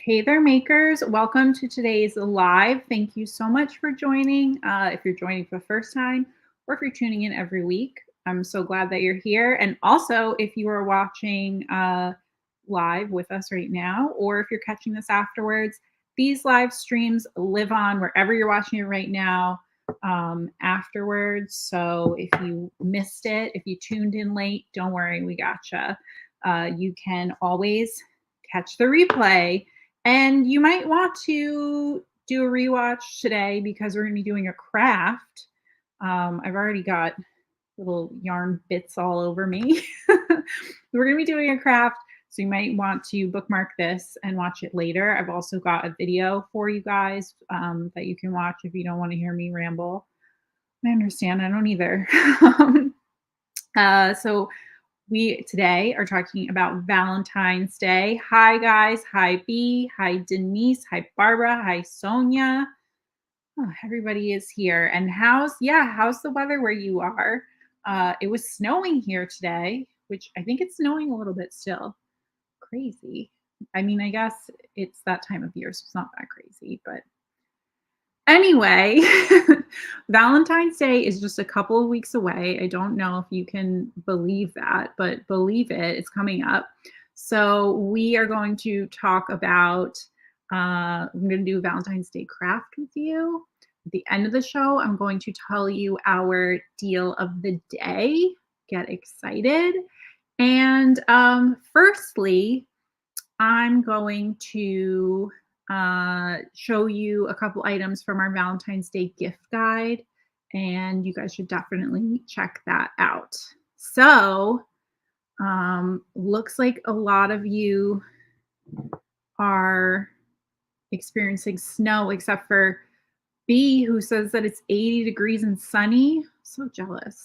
Hey there, makers. Welcome to today's live. Thank you so much for joining. If you're joining for the first time or if you're tuning in every week, I'm so glad that you're here. And also, if you are watching live with us right now, or if you're catching this afterwards, these live streams live on wherever you're watching it right now afterwards. So if you missed it, if you tuned in late, don't worry, we gotcha. You can always catch the replay. And you might want to do a rewatch today because we're going to be doing a craft. I've already got little yarn bits all over me. We're going to be doing a craft, so you might want to bookmark this and watch it later. I've also got a video for you guys that you can watch if you don't want to hear me ramble. I understand. I don't either. So we today are talking about Valentine's Day. Hi, guys. Hi, B. Hi, Denise. Hi, Barbara. Hi, Sonia. Oh, everybody is here. And how's the weather where you are? It was snowing here today, which I think it's snowing a little bit still. Crazy. I mean, I guess it's that time of year, so it's not that crazy, but anyway, Valentine's Day is just a couple of weeks away. I don't know if you can believe that, but believe it, it's coming up. So we are going to talk about, I'm going to do a Valentine's Day craft with you. At the end of the show, I'm going to tell you our deal of the day. Get excited. And firstly, I'm going to show you a couple items from our Valentine's Day gift guide, and you guys should definitely check that out. So, looks like a lot of you are experiencing snow, except for B, who says that it's 80 degrees and sunny. So jealous.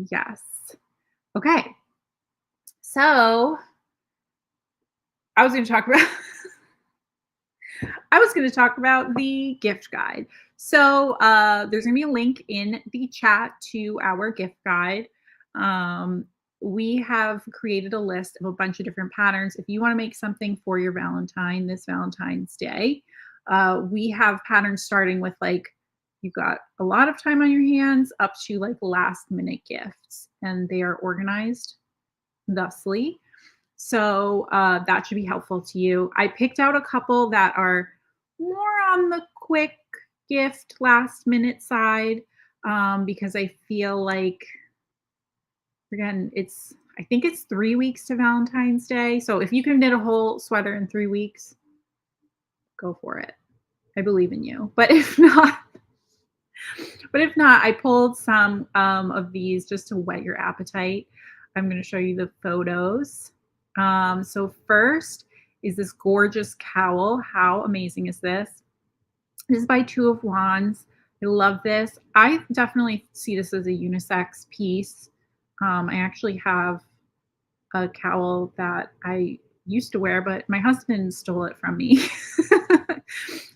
Yes. Okay. So I was going to talk about the gift guide. So there's going to be a link in the chat to our gift guide. We have created a list of a bunch of different patterns. If you want to make something for your Valentine this Valentine's Day, we have patterns starting with like, you've got a lot of time on your hands up to like last minute gifts, and they are organized thusly. So that should be helpful to you. I picked out a couple that are more on the quick gift last minute side because I feel like, again, I think it's 3 weeks to Valentine's Day. So if you can knit a whole sweater in 3 weeks, go for it. I believe in you. But if not, I pulled some of these just to whet your appetite. I'm going to show you the photos. So first is this gorgeous cowl. How amazing is this? This is by Two of Wands. I love this. I definitely see this as a unisex piece. I actually have a cowl that I used to wear, but my husband stole it from me.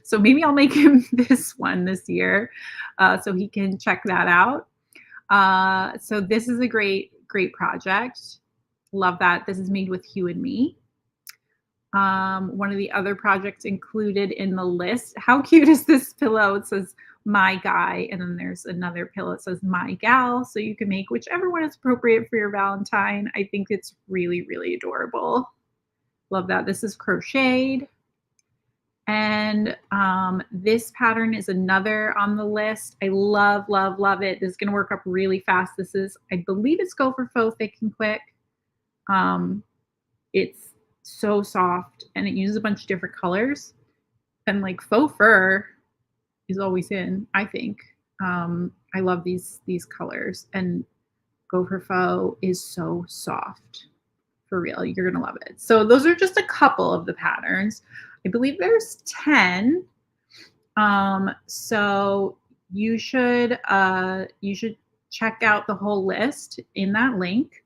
So maybe I'll make him this one this year so he can check that out. So this is a great project. Love that. This is made with Hue and Me. One of the other projects included in the list. How cute is this pillow? It says my guy, and then there's another pillow that says my gal. So you can make whichever one is appropriate for your Valentine. I think it's really, really adorable. Love that. This is crocheted. And this pattern is another on the list. I love, love, love it. This is going to work up really fast. This is, I believe it's Go for Faux Thick and Quick. It's so soft, and it uses a bunch of different colors. And like faux fur is always in, I think. I love these colors, and Go for Faux is so soft. For real, you're gonna love it. So those are just a couple of the patterns. I believe there's 10. So you should check out the whole list in that link.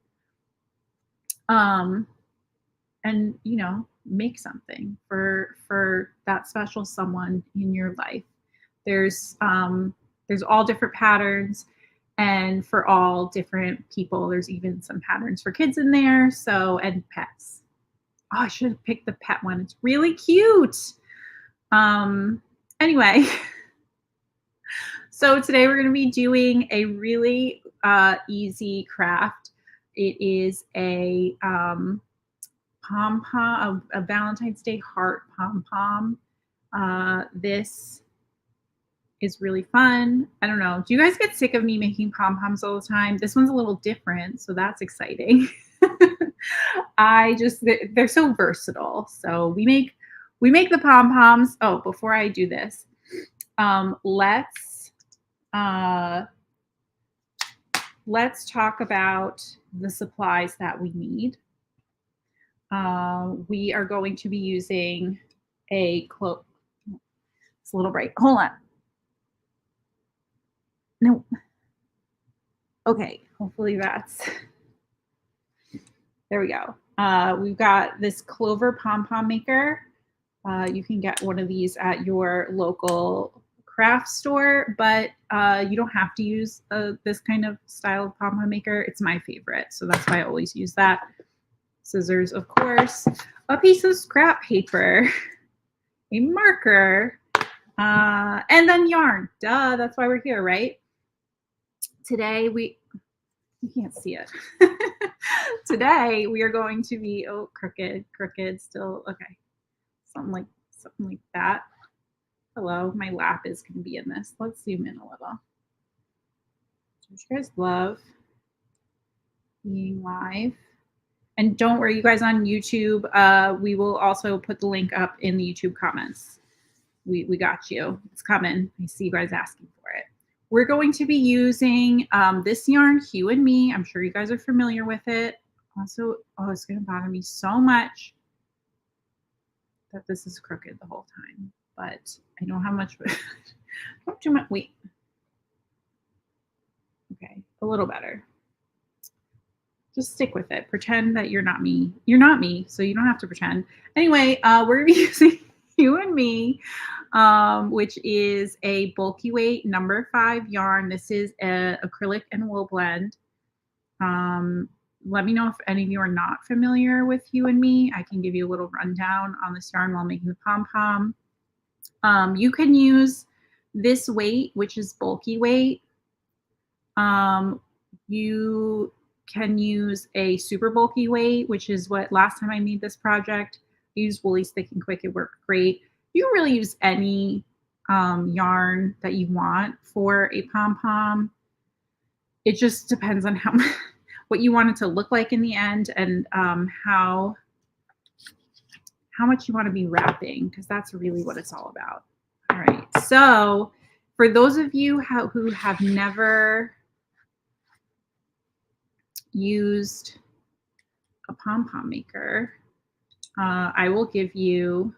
And make something for that special someone in your life. There's all different patterns, and for all different people. There's even some patterns for kids in there, so and pets. Oh, I should have picked the pet one. It's really cute. Um, anyway, so today we're going to be doing a really easy craft. It is a pom pom, a Valentine's Day heart pom pom. This is really fun. I don't know. Do you guys get sick of me making pom poms all the time? This one's a little different, so that's exciting. They're so versatile. So we make the pom poms. Oh, before I do this, uh, let's talk about the supplies that we need. We are going to be using a cloak. It's a little bright. Hold on. No. Okay. Hopefully that's. There we go. We've got this clover pom pom maker. You can get one of these at your local craft store, but you don't have to use this kind of style of pom pom maker. It's my favorite, so that's why I always use that. Scissors, of course, a piece of scrap paper, a marker, and then yarn. Duh, that's why we're here, right? Today you can't see it. Today we are going to be crooked still. Okay, something like that. Hello, my lap is going to be in this. Let's zoom in a little. Don't you guys love being live? And don't worry, you guys on YouTube, we will also put the link up in the YouTube comments. We got you. It's coming. I see you guys asking for it. We're going to be using this yarn, Hue and Me. I'm sure you guys are familiar with it. Also, oh, it's going to bother me so much that this is crooked the whole time. But I don't have much. Not too much. Wait. Okay, a little better. Just stick with it. Pretend that you're not me. You're not me, so you don't have to pretend. Anyway, we're going to be using Hue and Me, which is a bulky weight number 5 yarn. This is an acrylic and wool blend. Let me know if any of you are not familiar with Hue and Me. I can give you a little rundown on this yarn while making the pom-pom. You can use this weight, which is bulky weight. You can use a super bulky weight, which is what last time I made this project. I used Woolies Thick and Quick. It worked great. You can really use any yarn that you want for a pom-pom. It just depends on how what you want it to look like in the end, and how much you want to be wrapping, because that's really what it's all about. All right. So for those of you who have never used a pom-pom maker, I will give you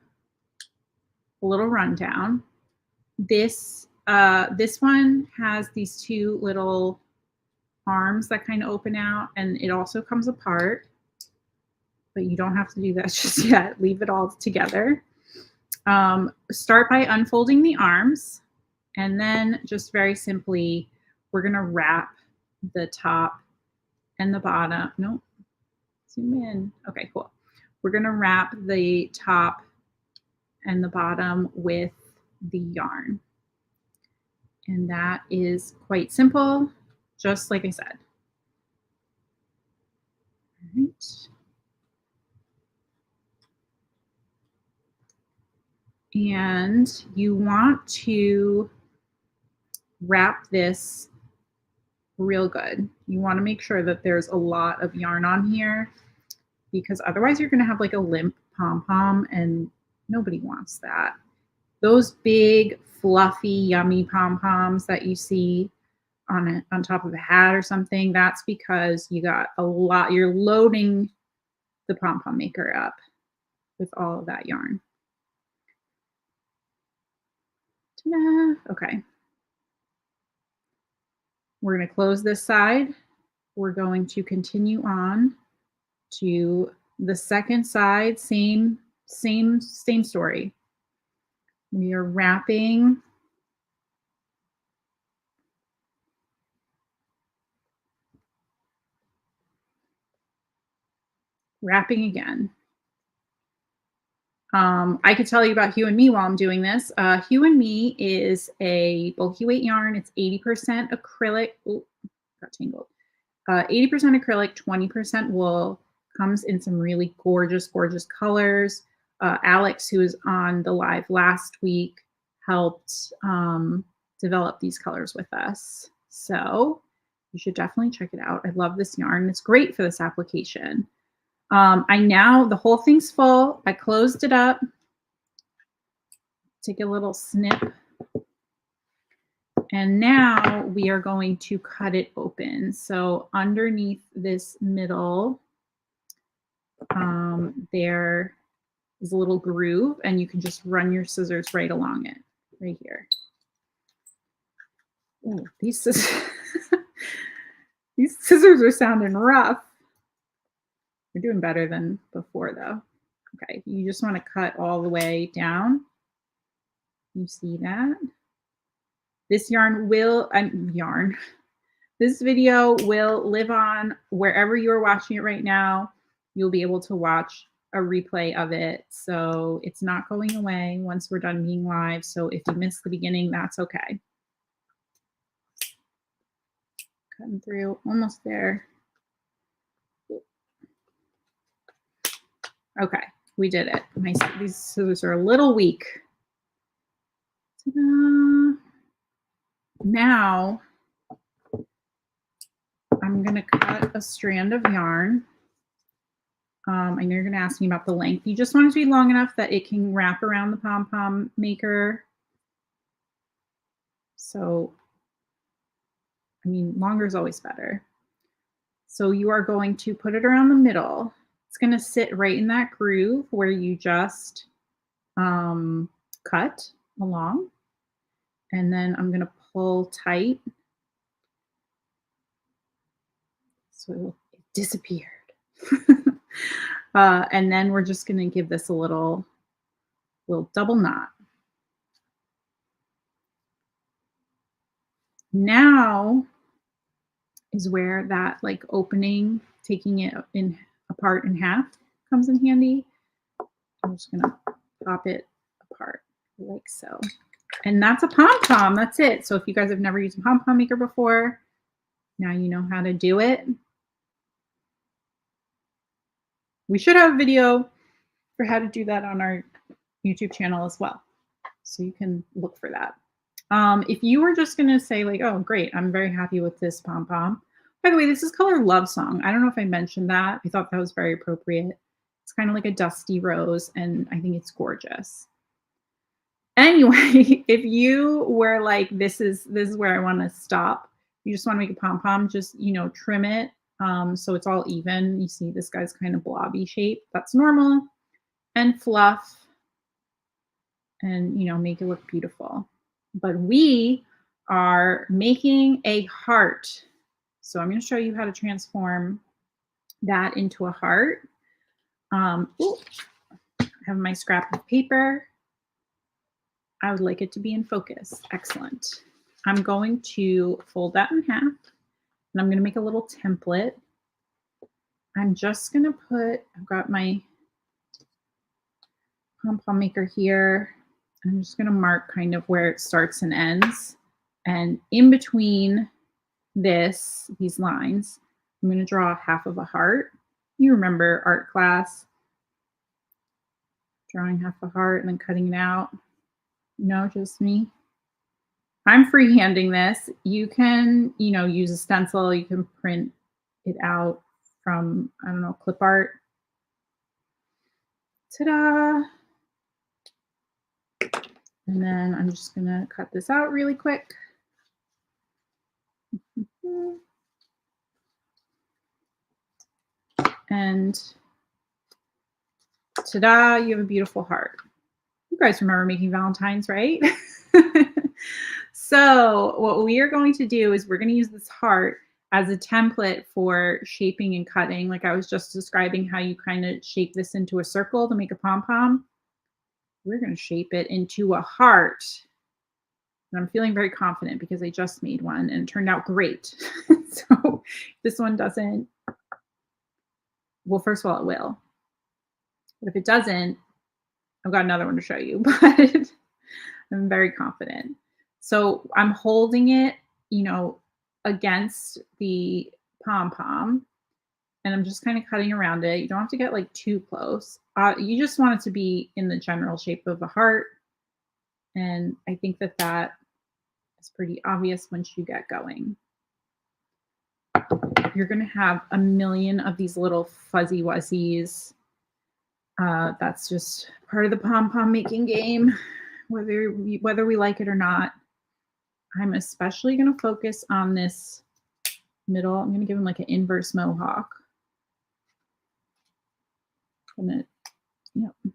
a little rundown. This one has these 2 little arms that kind of open out, and it also comes apart, but you don't have to do that just yet. Leave it all together. Start by unfolding the arms, and then just very simply, we're going to wrap the top and the bottom. Nope. Zoom in. Okay, cool. We're going to wrap the top and the bottom with the yarn. And that is quite simple, just like I said. All right. And you want to wrap this real good. You want to make sure that there's a lot of yarn on here, because otherwise you're going to have like a limp pom-pom, and nobody wants that. Those big, fluffy, yummy pom-poms that you see on top of a hat or something, that's because you got a lot. You're loading the pom-pom maker up with all of that yarn. Ta-da! Okay. We're going to close this side. We're going to continue on to the second side. Same story. We are wrapping Wrapping again. I could tell you about Hue and Me while I'm doing this. Hue and Me is a bulky weight yarn. It's 80% acrylic. Ooh, got tangled. 80% acrylic, 20% wool. Comes in some really gorgeous, gorgeous colors. Alex, who was on the live last week, helped develop these colors with us. So you should definitely check it out. I love this yarn. It's great for this application. The whole thing's full. I closed it up. Take a little snip. And now we are going to cut it open. So underneath this middle, there is a little groove, and you can just run your scissors right along it, right here. Oh, these scissors, these scissors are sounding rough. They're doing better than before, though. Okay, you just want to cut all the way down. You see that? This this video will live on wherever you're watching it right now. You'll be able to watch a replay of it. So it's not going away once we're done being live. So if you missed the beginning, that's okay. Cutting through, almost there. Okay, we did it. These scissors are a little weak. Ta-da. Now I'm going to cut a strand of yarn. I know you're going to ask me about the length. You just want it to be long enough that it can wrap around the pom-pom maker. So, I mean, longer is always better. So you are going to put it around the middle. It's going to sit right in that groove where you just cut along. And then I'm going to pull tight. So it disappeared. And then we're just going to give this a little double knot. Now is where that like opening, taking it apart in half comes in handy. I'm just going to pop it apart like so. And that's a pom-pom. That's it. So if you guys have never used a pom-pom maker before, now you know how to do it. We should have a video for how to do that on our YouTube channel as well. So you can look for that. If you were just going to say like, oh, great, I'm very happy with this pom-pom. By the way, this is color Love Song. I don't know if I mentioned that. I thought that was very appropriate. It's kind of like a dusty rose, and I think it's gorgeous. Anyway, if you were like, this is where I want to stop, you just want to make a pom-pom, just, trim it so it's all even. You see this guy's kind of blobby shape. That's normal. And fluff and, make it look beautiful. But we are making a heart. So I'm going to show you how to transform that into a heart. I have my scrap of paper. I would like it to be in focus. Excellent. I'm going to fold that in half, and I'm going to make a little template. I'm just going to I've got my pom-pom maker here. I'm just going to mark kind of where it starts and ends. And in between these lines, I'm going to draw half of a heart. You remember art class, drawing half a heart and then cutting it out. No, just me. I'm freehanding this. You can, use a stencil. You can print it out from, I don't know, clip art. Ta-da! And then I'm just going to cut this out really quick. And ta-da, you have a beautiful heart. You guys remember making Valentines, right? So what we are going to do is we're going to use this heart as a template for shaping and cutting. Like I was just describing how you kind of shape this into a circle to make a pom-pom. We're going to shape it into a heart. And I'm feeling very confident because I just made one and it turned out great. So this one doesn't Well, first of all, it will. But if it doesn't, I've got another one to show you, but I'm very confident. So I'm holding it, you know, against the pom pom, and I'm just kind of cutting around it. You don't have to get like too close. You just want it to be in the general shape of a heart. And I think that that is pretty obvious once you get going. You're going to have a million of these little fuzzy wuzzies. That's just part of the pom pom making game, whether we like it or not. I'm especially going to focus on this middle. I'm going to give him like an inverse mohawk. I'm going to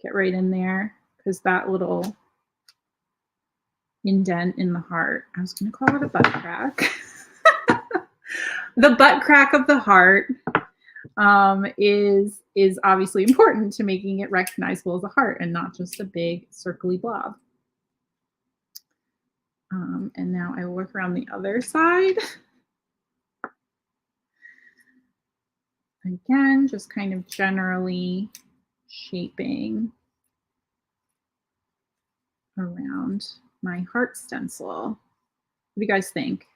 get right in there because that little indent in the heart, I was going to call it a butt crack. The butt crack of the heart is obviously important to making it recognizable as a heart and not just a big circly blob. And now I will work around the other side. Again, just kind of generally shaping around my heart stencil. What do you guys think?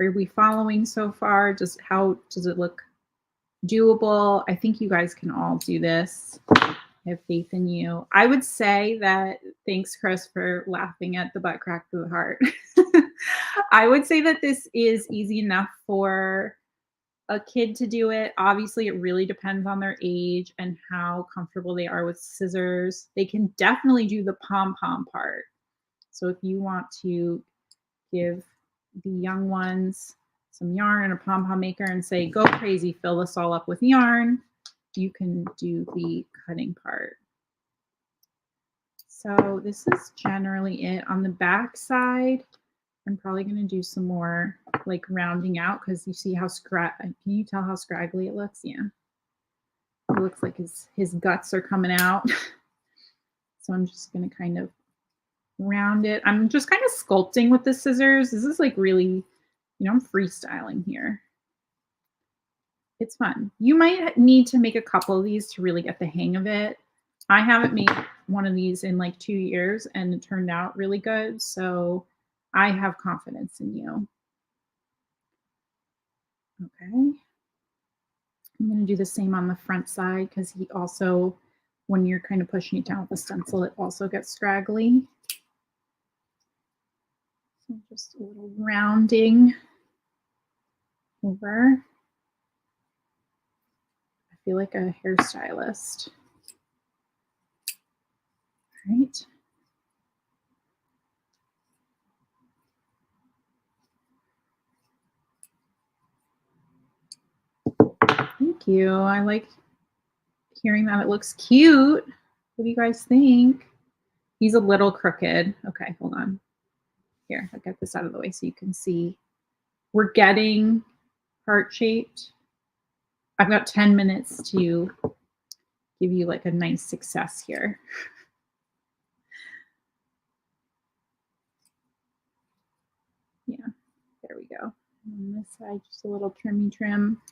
Are we following so far? How does it look doable? I think you guys can all do this. I have faith in you. I would say that, thanks, Chris, for laughing at the butt crack to the heart. I would say that this is easy enough for a kid to do it. Obviously, it really depends on their age and how comfortable they are with scissors. They can definitely do the pom-pom part. So if you want to give the young ones some yarn and a pom-pom maker and say, go crazy, fill this all up with yarn, you can do the cutting part. So this is generally it. On the back side, I'm probably going to do some more like rounding out because you see how can you tell how scraggly it looks? Yeah. It looks like his guts are coming out. So I'm just going to kind of round it. I'm just kind of sculpting with the scissors. This is like really, I'm freestyling here. It's fun. You might need to make a couple of these to really get the hang of it. I haven't made one of these in like 2 years and it turned out really good. So I have confidence in you. Okay. I'm going to do the same on the front side because he also, when you're kind of pushing it down with the stencil, it also gets scraggly. So just a little rounding over. I feel like a hairstylist. All right. Thank you. I like hearing that it looks cute. What do you guys think? He's a little crooked. Okay, hold on. Here, I'll get this out of the way so you can see. We're getting heart-shaped. I've got 10 minutes to give you like a nice success here. Yeah, there we go. On this side, just a little trimmy trim.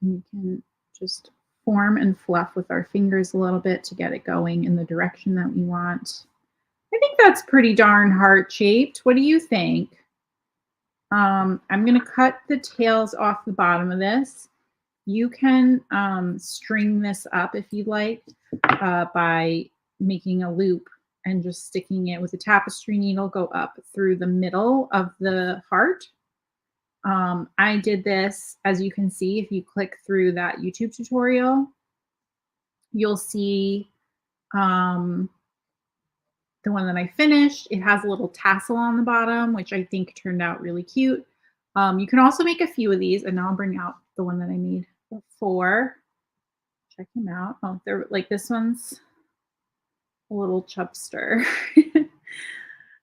And you can just form and fluff with our fingers a little bit to get it going in the direction that we want. I think that's pretty darn heart-shaped. What do you think? I'm going to cut the tails off the bottom of this. You can string this up if you'd like by making a loop and just sticking it with a tapestry needle, go up through the middle of the heart. I did this, as you can see, if you click through that YouTube tutorial, you'll see the one that I finished. It has a little tassel on the bottom, which I think turned out really cute. You can also make a few of these, and now I'll bring out the one that I made before. Check them out. Oh, they're like, this one's a little chubster.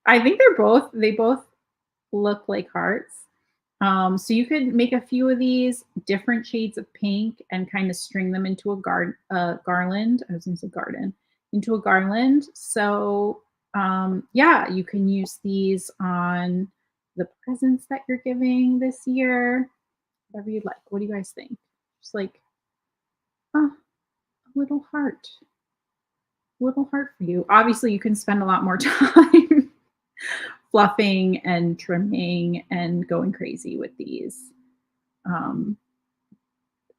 I think they both look like hearts. So you could make a few of these different shades of pink and kind of string them into a garland. I was going to say garden, into a garland. So yeah, you can use these on the presents that you're giving this year, whatever you'd like. What do you guys think? Just like, oh, a little heart for you. Obviously, you can spend a lot more time fluffing and trimming and going crazy with these. Um,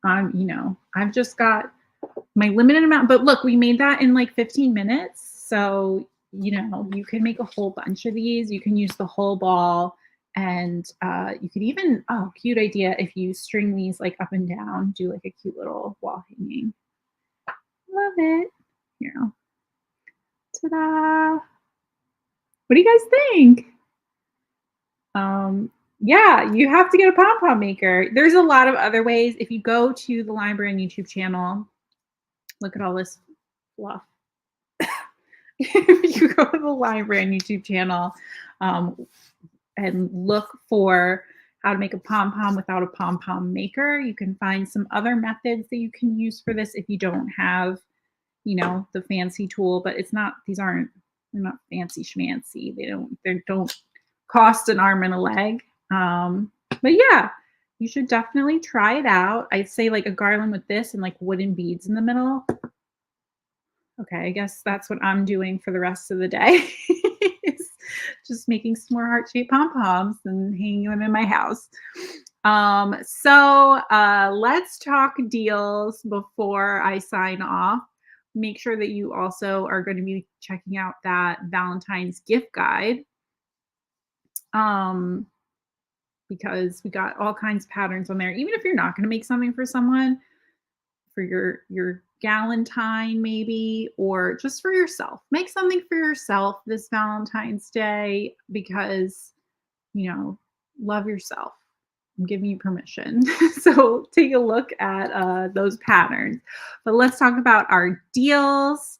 I've just got my limited amount, but look, we made that in like 15 minutes. So, you can make a whole bunch of these. You can use the whole ball. And you could even, oh, cute idea, if you string these like up and down, do like a cute little wall hanging. Love it. Here, ta-da. What do you guys think? Um, yeah, you have to get a pom pom maker. There's a lot of other ways. If you go to the Lime Brand YouTube channel, look at all this fluff. If you go to the Lime Brand YouTube channel um, and look for how to make a pom pom without a pom pom maker, you can find some other methods that you can use for this if you don't have, the fancy tool. But they're not fancy schmancy. They don't cost an arm and a leg. But yeah, you should definitely try it out. I'd say like a garland with this and like wooden beads in the middle. Okay, I guess that's what I'm doing for the rest of the day. Is just making some more heart-shaped pom-poms and hanging them in my house. Let's talk deals before I sign off. Make sure that you also are going to be checking out that Valentine's gift guide. Because we got all kinds of patterns on there. Even if you're not going to make something for someone, for your Galentine maybe, or just for yourself, make something for yourself this Valentine's Day because love yourself. I'm giving you permission. So take a look at those patterns. But let's talk about our deals.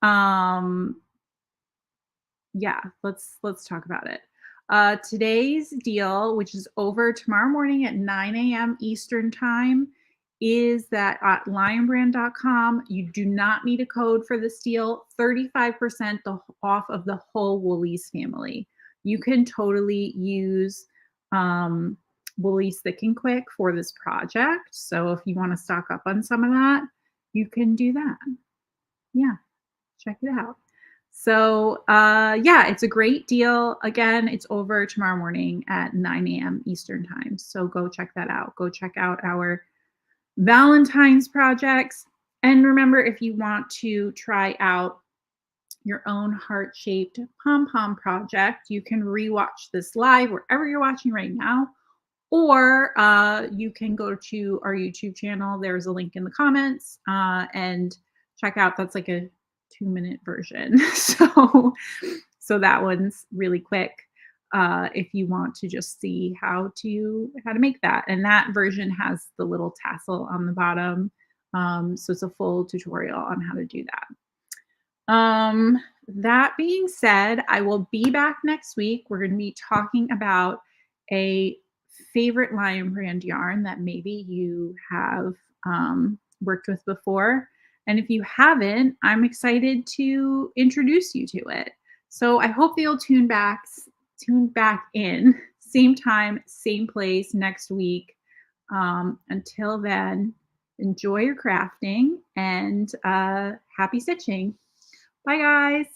Yeah, let's talk about it. Today's deal, which is over tomorrow morning at 9 a.m. Eastern time, is that at lionbrand.com, you do not need a code for this deal, 35% off of the whole Woolies family. You can totally use Woolies Thick and Quick for this project. So if you want to stock up on some of that, you can do that. Yeah, check it out. So yeah, it's a great deal. Again, it's over tomorrow morning at 9 a.m. Eastern time. So go check that out. Go check out our Valentine's projects. And remember, if you want to try out your own heart-shaped pom-pom project, you can rewatch this live wherever you're watching right now. Or you can go to our YouTube channel. There's a link in the comments and check out. That's like a 2-minute version. So that one's really quick if you want to just see how to make that. And that version has the little tassel on the bottom. So it's a full tutorial on how to do that. That being said, I will be back next week. We're going to be talking about a favorite Lion Brand yarn that maybe you have worked with before. And if you haven't, I'm excited to introduce you to it. So I hope that you'll tune back in, same time, same place next week. Until then, enjoy your crafting and happy stitching. Bye, guys.